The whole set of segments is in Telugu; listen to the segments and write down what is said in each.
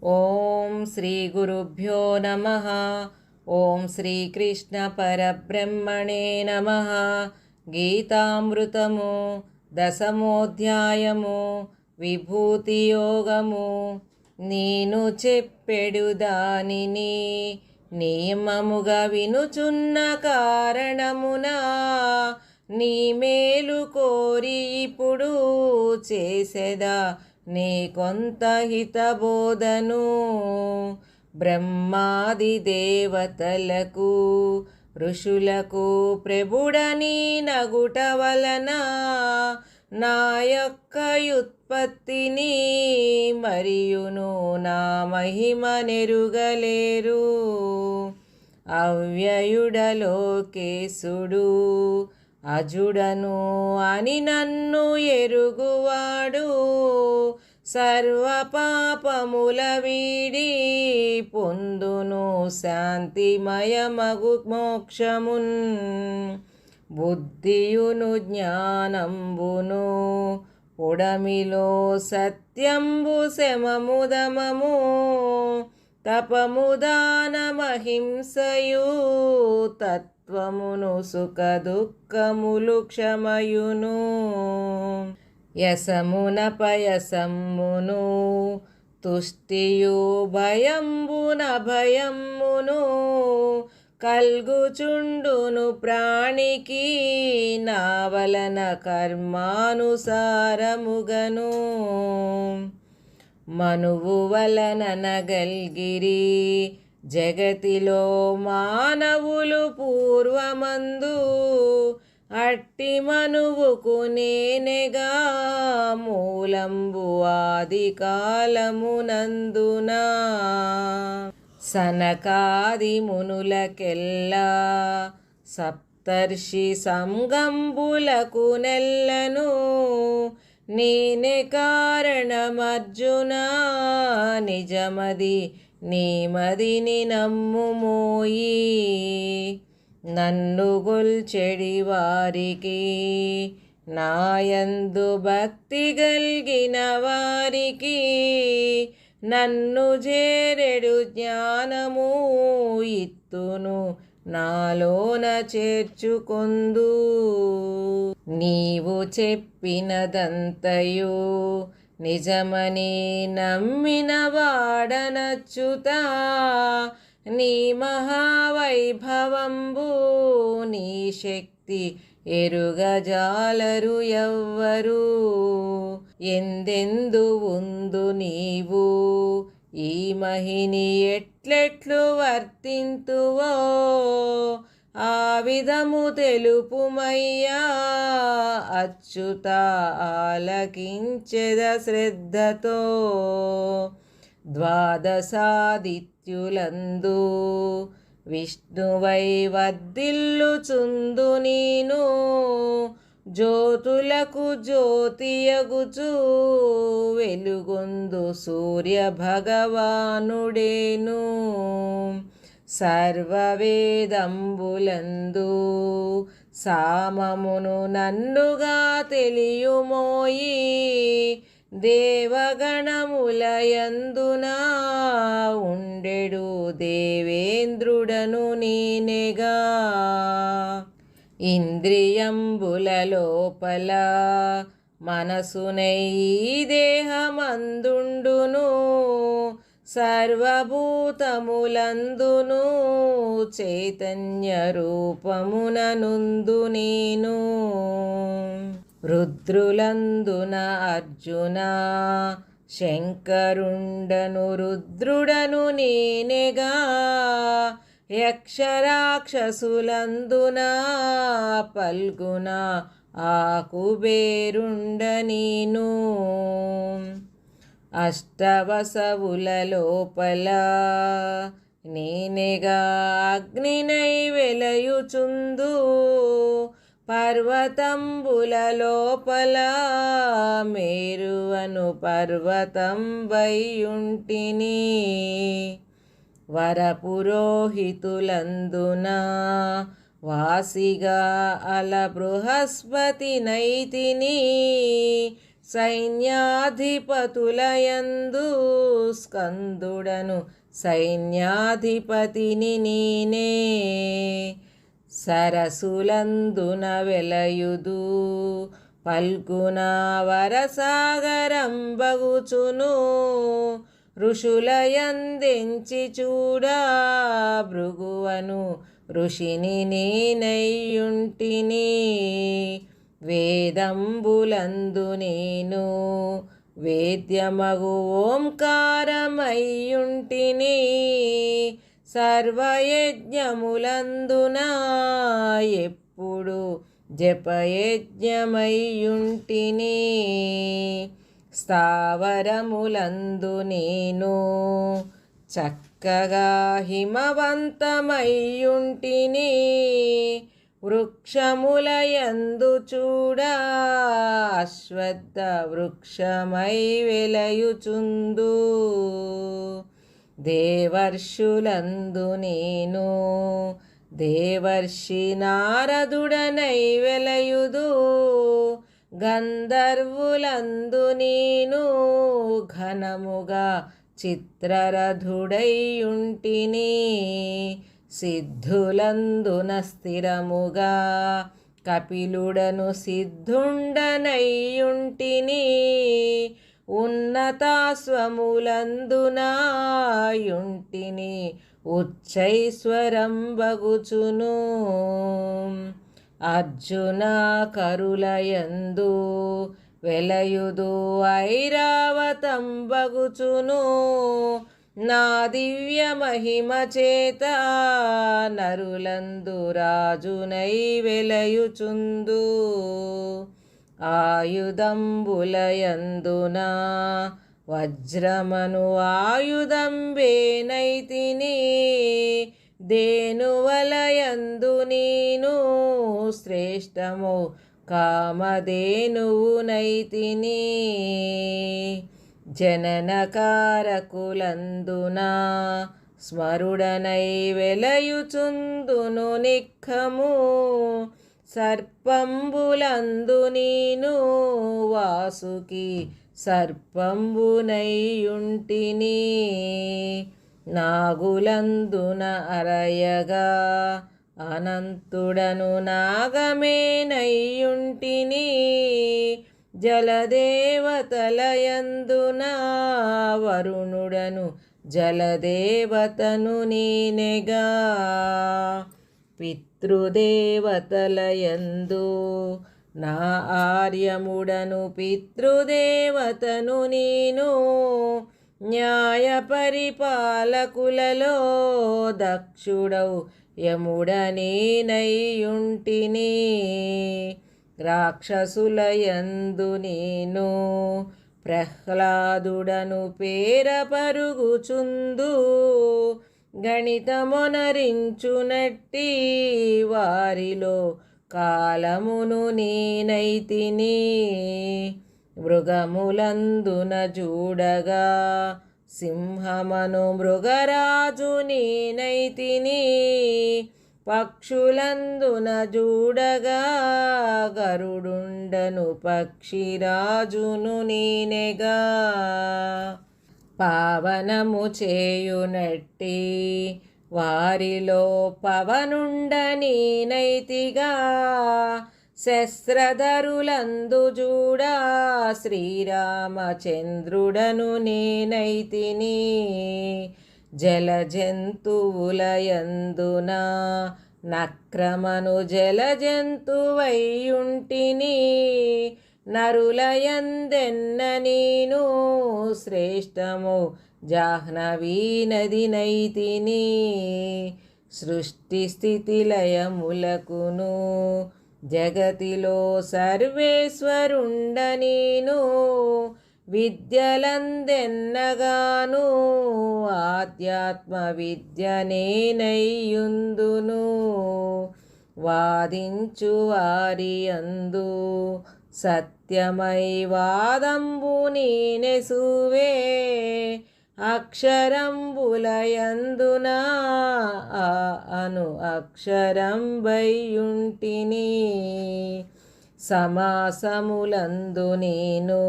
ఓం శ్రీ గురుభ్యో నమః. ఓం శ్రీకృష్ణ పరబ్రహ్మణే నమః. గీతామృతము దశమోధ్యాయము విభూతి యోగము. నేను చెప్పెడు దానిని నియమముగా వినుచున్న కారణమున నీ మేలు కోరి ఇప్పుడు చేసెదా నీ కొంత హితబోధను. బ్రహ్మాది దేవతలకు ఋషులకు ప్రభుడని నగుట వలన నా యొక్క యుత్పత్తిని మరియును నా మహిమ నెరుగలేరు. అవ్యయుడలోకేశుడు అజుడను అని నన్ను ఎరుగువాడు సర్వ పాపముల వీడి పొందును శాంతిమయమగు మోక్షమున్. బుద్ధియును జ్ఞానంబును పొడమిలో సత్యంబు శమముదమము తపము దానమహింసయు తత్వమును సుఖ దుఃఖములు క్షమయును. యసమున పయసమ్మును తుష్టియు భయంబున భయమ్మును కల్గుచుండును ప్రాణికి నా వలన కర్మానుసారముగను. మనువు వలన నగల్గిరి జగతిలో మానవులు పూర్వమందు అట్టి మనువుకు నేనెగా మూలంబు ఆది కాలమునందున. సనకాది మునులకెల్లా సప్తర్షి సంగంబులకు నెల్లను నేనే కారణమర్జునా నిజమది నీమదిని నమ్ముమోయి. నన్ను గొల్చెడి వారికి నాయందు భక్తి గల్గిన వారికి నన్ను చేరెడు జ్ఞానము ఇత్తును నాలోన చేర్చుకొందు. నీవు చెప్పినదంతయు నిజమని నమ్మిన వాడనచ్యుతా నీ మహావైభవంబు నీ శక్తి ఎరుగజాలరు ఎవ్వరు. ఎందెందు ఉందు నీవు ఈ మహిని ఎట్లెట్లు వర్తింతువో ఆ విధము తెలుపుమయ్యా అచ్యుత ఆలకించెద శ్రద్ధతో. ద్వాదశాదిత్యులందు విష్ణువై వర్ధిల్లుచుందు నీను జ్యోతులకు జ్యోతియగుచు వెలుగొందు సూర్య భగవానుడేను. సర్వవేదంబులందు సామమును నన్నుగా తెలియుమోయి దేవగణములయందునా ఉండెడు దేవేంద్రుడను నేనెగా. ఇంద్రియంబుల లోపల మనసునై దేహమందుండును సర్వభూతములందును చైతన్య రూపమున నుందు నేను. రుద్రులందున అర్జున శంకరుండను రుద్రుడను నేనెగా యక్షరాక్షసులందున పల్గున ఆ కుబేరుండ నేను. అష్టవసవుల లోపల నేనెగా అగ్నినై వెలయుచుందు పర్వతంబుల లోపల మేరువను పర్వతం వైయుంటిని. వరపురోహితులందున వాసిగా అల బృహస్పతి నైతిని సైన్యాధిపతులయందు స్కందుడను సైన్యాధిపతిని నేనే. సరసులందున వెలయుదు పల్గున వరసాగరంబగుచును. ఋషులయందెంచి చూడా భృగువను ఋషిని నేనయ్యుంటిని. వేదంబులందు నేను వేద్యమగు ఓంకారమయ్యుంటిని. సర్వయజ్ఞములందున ఎప్పుడు జపయజ్ఞమయ్యుంటిని. స్థావరములందు నేను చక్కగా హిమవంతమయ్యుంటిని. వృక్షములయందు చూడా అశ్వత్థ వృక్షమై వెలయుచుందు. దేవర్షులందు నేను దేవర్షి నారదుడనై వెలయుదు. గంధర్వులందు నేను ఘనముగా చిత్రరథుడైయుంటిని. సిద్ధులందున స్థిరముగా కపిలుడను సిద్ధుండనయ్యుంటిని. ఉన్నతాస్వములందునాయుంటిని ఉచ్చైశ్వరంబగుచును. అర్జున కరులయందు వెలయుదు ఐరావతంబగుచును. నా దివ్య మహిమ చేత నరులందు రాజునై వెలయుచుందు. ఆయుధంబులయందున వజ్రమను ఆయుధంబేనైతిని. దేనువలయందు నేను శ్రేష్టము కామధేనువునైతిని. జననకారకులందున స్మరుడనై వెలయుచుందును నిఖము. సర్పంబులందు నేను వాసుకి సర్పంబునైయుంటిని. నాగులందున అరయగా అనంతుడను నాగమేనయ్యుంటిని. జలదేవతలయందున వరుణుడను జలదేవతను నేనెగా. పితృదేవతలయందు నా ఆర్యముడను పితృదేవతను నేను. న్యాయ పరిపాలకులలో దక్షుడవు యముడనేనయ్యుంటిని. రాక్షసులయందు నేను ప్రహ్లాదుడను పేర పరుగుచుందు. గణితమొనరించునట్టి వారిలో కాలమును నేనైతిని. మృగములందున చూడగా సింహమను మృగరాజు నేనైతిని. పక్షులందున చూడగా గరుడుండను పక్షిరాజును నేనెగా. పావనము చేయునట్టి వారిలో పవనుండ నేనైతిగా. శస్త్రధరులందు చూడా శ్రీరామచంద్రుడను నేనైతిని. జలజంతువులయందున నక్రమను జలజంతువైయుంటిని. నరులయందెన్న నేను శ్రేష్టము జాహ్నవీ నదినైతిని. సృష్టి స్థితి లయములకును జగతిలో సర్వేశ్వరుండ నేను. విద్యలందెన్నగాను ఆధ్యాత్మ విద్య నేనయ్యుందును. వాదించు వారి అందు సత్యమై వాదంబు నేనెసువే. అక్షరంబులయందున అను అక్షరంబైయుంటిని. సమాసములందు నేను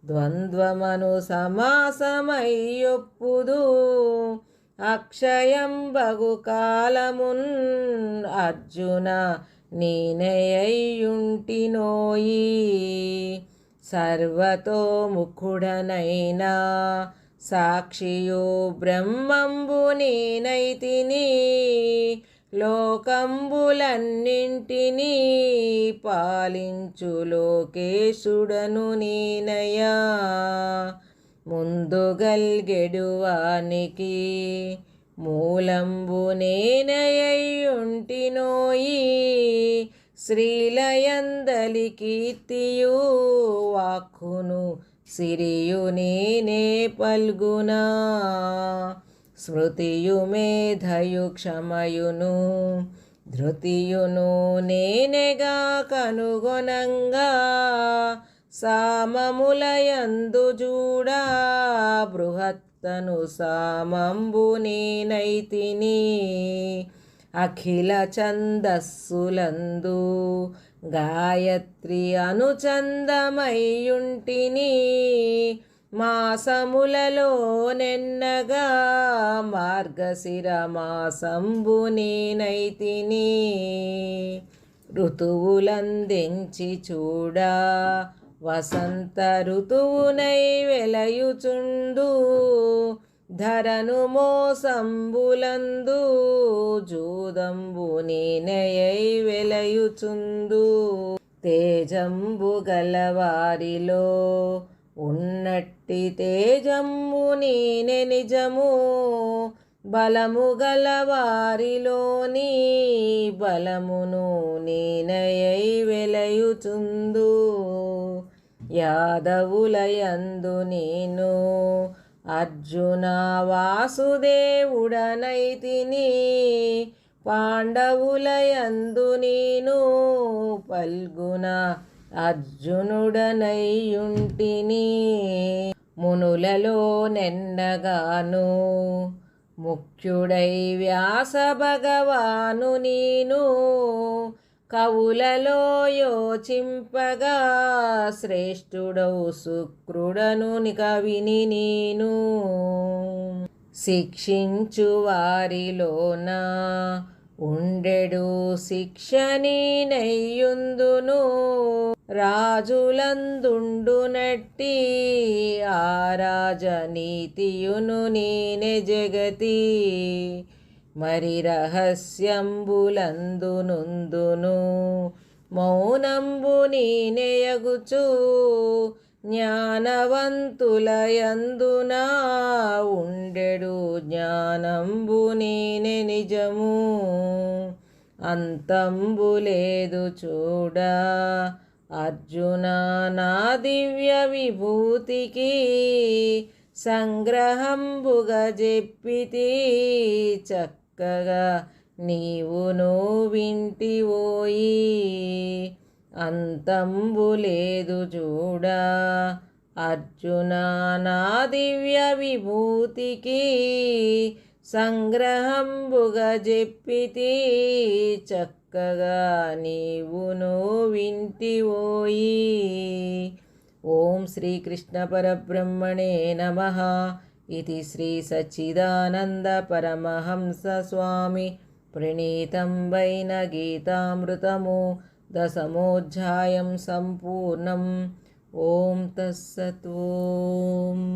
ద్వంద్వమను సమాసమయ్యొప్పుదు అక్షయం బగు కాలమున్ అర్జున నేనయ్యుంటినోయి సర్వతోముఖుడనైనా సాక్షియో బ్రహ్మంబు నేనైతిని లోకంబులన్నింటినీ పాలించు లోకేశుడను నేనయా ముందుగల్గెడువానికి మూలంబు నేనయ్యుంటినోయి శ్రీలయందలి కీర్తియు వాక్కును సిరియు నేనే పల్గునా స్మృతియు మేధయు క్షమయును ధృతియును నేనెగా కనుగొనంగా సామములయందు జూడా బృహత్తను సామంబు నేనైతిని అఖిల ఛందస్సులందు గాయత్రి అనుచందమయ్యుంటిని మాసములలో నెన్నగా మార్గశిర మాసంబు నేనైతిని ఋతువులందెంచి చూడా వసంత ఋతువునై వెలయుచుండు ధరను మోసంబులందు జూదంబు నేనయై వెలయుచుందు తేజంబు గలవారిలో ఉన్నట్టి తేజంబు నేనే నిజము బలము గలవారిలోని బలమును నేనయై వెలయుచుందు యాదవులయందు నేను అర్జున వాసుదేవుడనైతిని పాండవులయందు నేను పల్గున అర్జునుడనైయుంటిని మునులలో నెన్నగాను ముఖ్యుడై వ్యాస భగవాను నేను కవులలో యోచింపగా శ్రేష్ఠుడౌ శుక్రుడను కవిని నేను శిక్షించు వారిలోన ఉండెడు శిక్షని నయ్యుందును రాజులందుండునట్టి ఆ రాజనీతియును నేనే జగతి మరి రహస్యంబులందు నుందును మౌనంబు నేనెయగుచు జ్ఞానవంతులయందునా ఉండెడు జ్ఞానంబు నేనే నిజము అంతంబు లేదు చూడా అర్జున నా దివ్య విభూతికి సంగ్రహంబుగా చెప్పితి చక్కగా నీవును వింటివోయి అంతంబు లేదు చూడా అర్జున నా దివ్య విభూతికి సంగ్రహంబుగా చెప్పితి చక్కగా నీవును వింటివోయి ఓం శ్రీకృష్ణ పరబ్రహ్మణే నమః ఇది శ్రీ సచ్చిదానంద పరమహంస స్వామి ప్రణీతం వైన గీతామృతము దశమోధ్యాయం సంపూర్ణం ఓం తత్సత్ ఓం